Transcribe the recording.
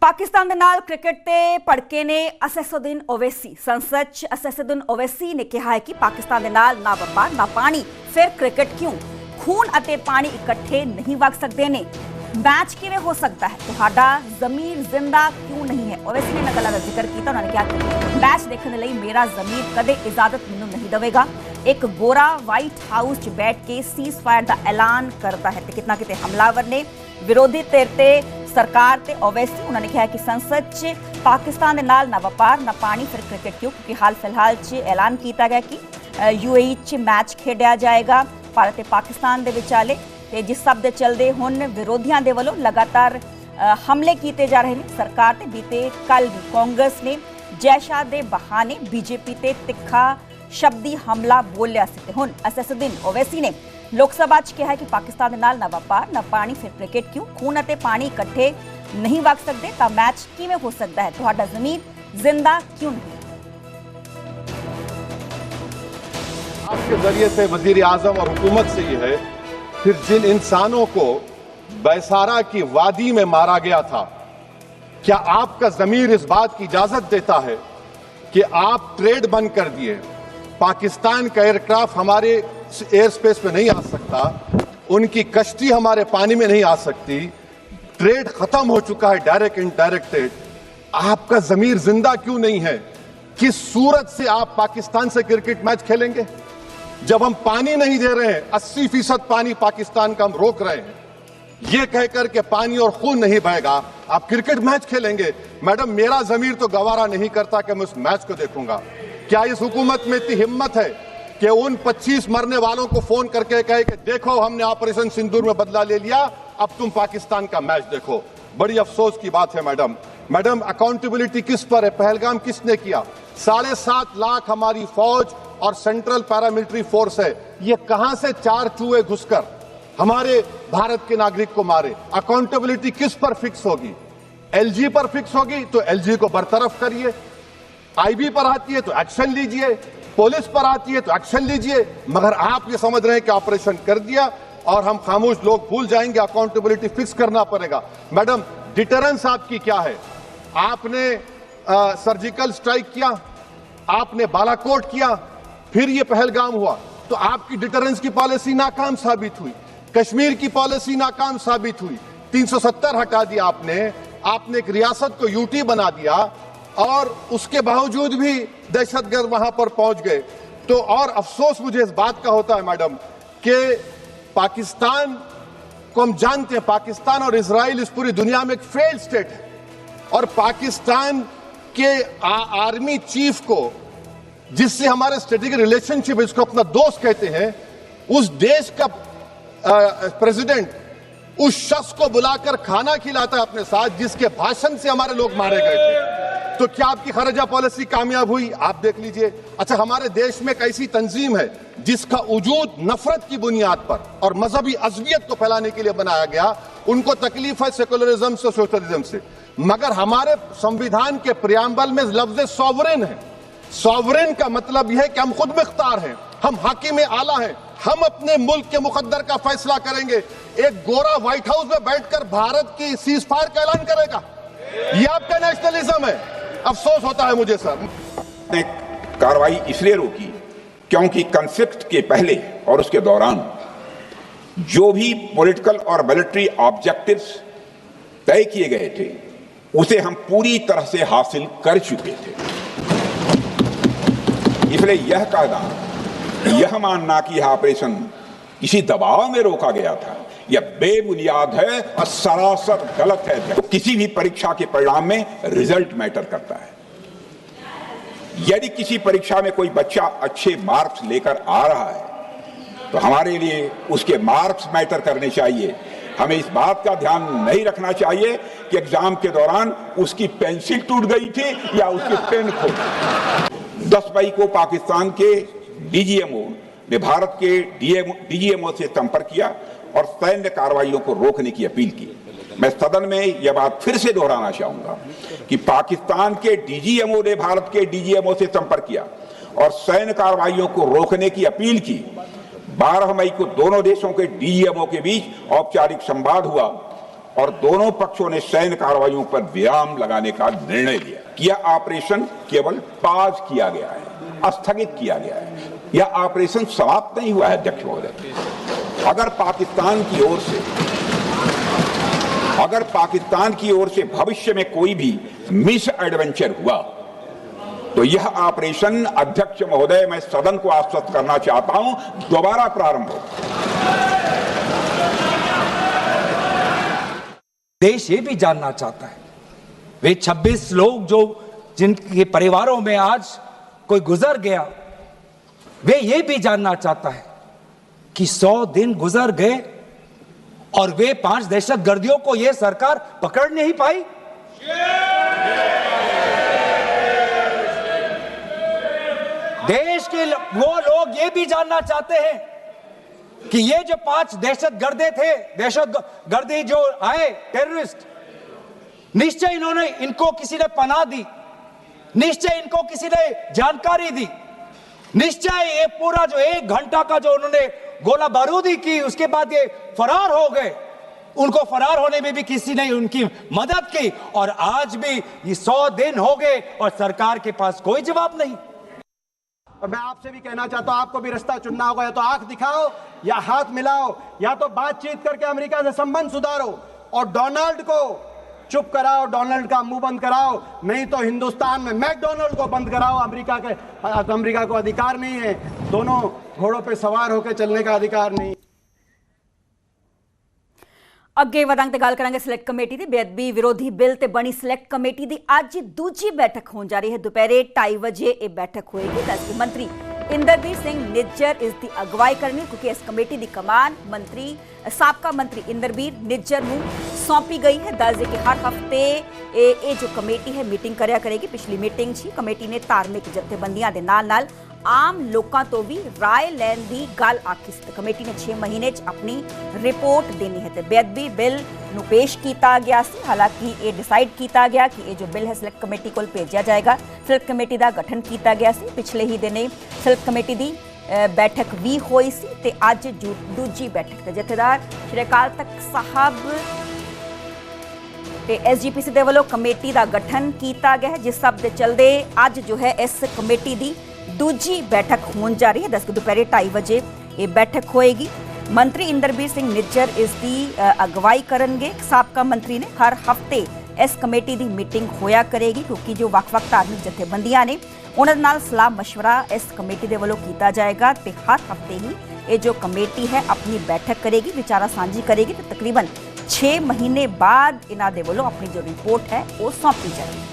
पाकिस्तान ਦੇ ਨਾਲ क्रिकेट ਤੇ ਭੜਕੇ ਨੇ ਅਸੈਸੁਦੀਨ ਓਵੈਸੀ। ਸੰਸਦ 'ਚ ਅਸੈਸੁਦੀਨ ਓਵੈਸੀ ਨੇ ਕਿਹਾ ਹੈ ਕਿ ਪਾਕਿਸਤਾਨ ਦੇ ਨਾਲ ਨਾ ਵਪਾਰ ਨਾ ਪਾਣੀ, ਫਿਰ क्रिकेट क्यों? खून ਅਤੇ ਪਾਣੀ ਇਕੱਠੇ ਨਹੀਂ ਵਗ ਸਕਦੇ ਨੇ। मैच किवें हो सकता है? तुहाडा ज़मीर जिंदा क्यों नहीं है? ओवैसी ने इन्हां गल्लां दा जिक्र किया। उन्होंने कहा कि मैच देखने लई मेरा ज़मीर कदे इजाजत मैनूं नहीं देवेगा। एक गोरा व्हाइट हाउस च बैठ के सीज़ फायर का ऐलान करता है तो कितना किते हमलावर ने विरोधी धिर ते सरकार ते ओवैसी। उन्होंने कहा कि संसद च पाकिस्तान दे नाल ना वपार ना पानी, फिर क्रिकेट क्यों? क्योंकि हाल फिलहाल च ऐलान किया गया कि UAE च मैच खेडिया जाएगा भारत ते पाकिस्तान दे विचाले। ते जिस सब दे चलदे हुण विरोधियों के वालों लगातार हमले किए जा रहे हैं। सरकार ते बीते कल भी कांग्रेस ने जैशा दे बहाने बीजेपी ते तिखा शब्दी हमला बोलिया सी। हुण असैसुद्दीन ओवैसी ने लोकसभा च कहा कि पाकिस्तान दे नाल ना वपार ना पानी, फिर क्रिकेट क्यों? खून अते पानी इकट्ठे नहीं वग सकते तां मैच किवें हो सकता है? तुहाडा ज़मीर जिंदा क्यों नहीं? आपके जरिए से वजीर आजम और हुकूमत से ये है, फिर जिन इंसानों को बैसारा की वादी में मारा गया था, क्या आपका जमीर इस बात की इजाजत देता है कि आप ट्रेड बंद कर दिए? पाकिस्तान का एयरक्राफ्ट हमारे एयर स्पेस में नहीं आ सकता, उनकी कश्ती हमारे पानी में नहीं आ सकती, ट्रेड खत्म हो चुका है डायरेक्ट इनडायरेक्टेड। आपका जमीर जिंदा क्यों नहीं है? किस सूरत से आप पाकिस्तान से क्रिकेट मैच खेलेंगे जब हम पानी नहीं दे रहे हैं? 80% पानी पाकिस्तान का हम रोक रहे हैं। ये कहकर के पानी और खून नहीं बहेगा, आप क्रिकेट मैच खेलेंगे? मैडम, मेरा जमीर तो गवारा नहीं करता कि मैं उस मैच को देखूंगा। क्या इस हुकूमत में इतनी हिम्मत है कि उन 25 मरने वालों को फोन करके कहे कि देखो हमने ऑपरेशन सिंदूर में बदला ले लिया, अब तुम पाकिस्तान का मैच देखो? बड़ी अफसोस की बात है मैडम, अकाउंटेबिलिटी किस पर है? पहलगाम किसने किया? 7.5 लाख हमारी फौज और सेंट्रल पैरामिलिट्री फोर्स है, ये कहां से 4 चूहे घुसकर हमारे भारत के नागरिक को मारे? अकाउंटेबिलिटी किस पर फिक्स होगी? LG पर फिक्स होगी तो LG को बरतरफ करिए, IB पर आती है तो एक्शन लीजिए, पुलिस पर आती है तो एक्शन लीजिए। मगर आप ये समझ रहे हैं कि ऑपरेशन कर दिया और हम खामोश लोग भूल जाएंगे? अकाउंटेबिलिटी फिक्स करना पड़ेगा। मैडम, डिटरेंस आपकी क्या है? आपने सर्जिकल स्ट्राइक किया, आपने बालाकोट किया, फिर ये पहलगाम हुआ, तो आपकी डिटरेंस की पॉलिसी नाकाम साबित हुई, कश्मीर की पॉलिसी नाकाम साबित हुई। 370 हटा दिया आपने एक रियासत को यूटी बना दिया और उसके बावजूद भी दहशतगर्द वहां पर पहुंच गए। तो और अफसोस मुझे इस बात का होता है मैडम कि पाकिस्तान को हम जानते हैं, पाकिस्तान और इजराइल इस पूरी दुनिया में एक फेल्ड स्टेट है, और पाकिस्तान के आर्मी चीफ को, जिससे हमारे स्ट्रेटेजिक रिलेशनशिप, इसको अपना दोस्त कहते हैं, उस देश का प्रेसिडेंट उस शख्स को बुलाकर खाना खिलाता है अपने साथ जिसके भाषण से हमारे लोग मारे गए थे। तो क्या आपकी खर्जा पॉलिसी कामयाब हुई? आप देख लीजिए। अच्छा, हमारे देश में एक ऐसी तंजीम है जिसका वजूद नफरत की बुनियाद पर और मजहबी अज़बियत को फैलाने के लिए बनाया गया। उनको तकलीफ है सेकुलरिज्म से, सोशलिज्म से, मगर हमारे संविधान के प्रियम्बल में लफ्ज सॉवरेन है। सॉवरेन का मतलब यह है कि हम खुद मुख्तार हैं, हम हाकिम आला हैं, हम अपने मुल्क के मुकद्दर का फैसला करेंगे। एक गोरा व्हाइट हाउस में बैठकर भारत की सीज फायर का ऐलान करेगा? यह आपका नेशनलिज्म है। अफसोस होता है मुझे सर। ने कार्रवाई इसलिए रोकी क्योंकि कॉन्फ्लिक्ट के पहले और उसके दौरान जो भी पॉलिटिकल और मिलिट्री ऑब्जेक्टिव्स तय किए गए थे उसे हम पूरी तरह से हासिल कर चुके थे। इसलिए यह कहना, यह मानना कि यह ऑपरेशन किसी दबाव में रोका गया था, यह बेबुनियाद है और सरासर गलत है। किसी भी परीक्षा के परिणाम में रिजल्ट मैटर करता है। यदि किसी परीक्षा में कोई बच्चा अच्छे मार्क्स लेकर आ रहा है तो हमारे लिए उसके मार्क्स मैटर करने चाहिए। हमें इस बात का ध्यान नहीं रखना चाहिए कि एग्जाम के दौरान उसकी पेंसिल टूट गई थी या उसकी पेन खो गई। 10 मई को पाकिस्तान के DGMO ने भारत के DGMO से संपर्क किया और सैन्य कार्रवाइयों को रोकने की अपील की। मैं सदन में यह बात फिर से दोहराना चाहूंगा कि पाकिस्तान के DGMO ने भारत के DGMO से संपर्क किया और सैन्य कार्रवाइयों को रोकने की अपील की। 12 मई को दोनों देशों के DGMO के बीच औपचारिक संवाद हुआ और दोनों पक्षों ने सैन्य कार्रवाइयों पर विराम लगाने का निर्णय लिया। यह ऑपरेशन केवल पाज किया गया है, स्थगित किया गया है। यह ऑपरेशन समाप्त नहीं हुआ है अध्यक्ष महोदय। अगर पाकिस्तान की ओर से भविष्य में कोई भी मिस एडवेंचर हुआ तो यह ऑपरेशन, अध्यक्ष महोदय, मैं सदन को आश्वस्त करना चाहता हूं, दोबारा प्रारंभ हो। देश ये भी जानना चाहता है, वे 26 लोग जो जिनके परिवारों में आज कोई गुजर गया, वे ये भी जानना चाहता है कि 100 दिन गुजर गए और वे 5 दहशतगर्दियों को ये सरकार पकड़ नहीं पाई। देश के वो लोग ये भी जानना चाहते हैं कि ये जो 5 दहशतगर्दे थे, दहशतगर्दी जो आए टेररिस्ट, निश्चय इनको किसी ने पनाह दी, निश्चय इनको किसी ने जानकारी दी, निश्चय ये पूरा जो 1 घंटा का जो उन्होंने गोला बारूदी की, उसके बाद ये फरार हो गए, उनको फरार होने में भी किसी ने उनकी मदद की, और आज भी ये 100 दिन हो गए और सरकार के पास कोई जवाब नहीं। और मैं आपसे भी कहना चाहता हूं, आपको भी रास्ता चुनना होगा, या तो आंख दिखाओ या हाथ मिलाओ, या तो बातचीत करके अमेरिका से संबंध सुधारो और डोनाल्ड को चुप कराओ, डोनाल्ड का मुंह बंद कराओ, नहीं तो हिंदुस्तान में मैकडोनाल्ड को बंद कराओ। अमेरिका को अधिकार नहीं है, दोनों घोड़ों पे सवार होकर चलने का अधिकार नहीं। ਅੱਗੇ ਵਧਾਂਗੇ ਤੇ ਗੱਲ ਕਰਾਂਗੇ ਸਿਲੈਕਟ ਕਮੇਟੀ ਦੀ। ਬੇਅਦਬੀ ਵਿਰੋਧੀ ਬਿੱਲ ਤੇ ਬਣੀ ਸਿਲੈਕਟ ਕਮੇਟੀ ਦੀ ਅੱਜ ਦੂਜੀ ਬੈਠਕ ਹੋਣ ਜਾ ਰਹੀ ਹੈ। ਦੁਪਹਿਰੇ 2:30 ਵਜੇ ਇਹ ਬੈਠਕ ਹੋਏਗੀ। ਦੱਸ ਕਿ ਮੰਤਰੀ ਇੰਦਰਬੀਰ ਸਿੰਘ ਨਿੱਜਰ ਇਸ ਦੀ ਅਗਵਾਈ ਕਰਨਗੇ, ਕਿਉਂਕਿ ਇਸ ਕਮੇਟੀ ਦੀ ਕਮਾਨ ਸਾਬਕਾ ਮੰਤਰੀ ਇੰਦਰਬੀਰ ਨਿੱਜਰ ਨੂੰ ਸੌਂਪੀ ਗਈ ਹੈ। ਦੱਸ ਦੇ ਕਿ ਹਰ ਹਫਤੇ ਇਹ ਜੋ ਕਮੇਟੀ ਹੈ ਮੀਟਿੰਗ ਕਰਿਆ ਕਰੇਗੀ। ਪਿਛਲੀ ਮੀਟਿੰਗ 'ਚ ਕਮੇਟੀ ਨੇ ਧਾਰਮਿਕ ਜਥੇਬੰਦੀਆਂ ਦੇ ਨਾਲ आम लोगों तो भी राय लैन की गल आखी सी। कमेटी ने 6 महीने अपनी रिपोर्ट देनी है। तो बेअदबी बिल नूं पेश किया गया सी। हालांकि ये डिसाइड किया गया कि ये जो बिल है सिलेक्ट कमेटी को भेजा जाएगा। सिलेक्ट कमेटी का गठन किया गया सी। पिछले ही दिन सिलेक्ट कमेटी की बैठक भी हुई सी ते अज दूजी बैठक ते जथेदार श्री अकाल तख्त साहब ते SGPC के वालों कमेटी का गठन किया गया है, जिस सब के चलते अज जो है इस कमेटी की दूजी बैठक होने जा रही है। 10 दोपहर 2:30 बजे ये बैठक होएगी। मंत्री इंदरबीर सिंह निज्जर इसकी अगवाई करेंगे। साबका मंत्री ने हर हफ्ते इस कमेटी की मीटिंग होया करेगी, क्योंकि जो वक्-वक् धार्मिक जथेबंदियां ने उन्हां नाल सलाह मशवरा इस कमेटी के वालों किया जाएगा। तो हर हफ्ते ही ये जो कमेटी है अपनी बैठक करेगी, विचारा सांझी करेगी। तो तकरीबन 6 महीने बाद इन्हां दे वालों अपनी जो रिपोर्ट है वो सौंपी जाएगी।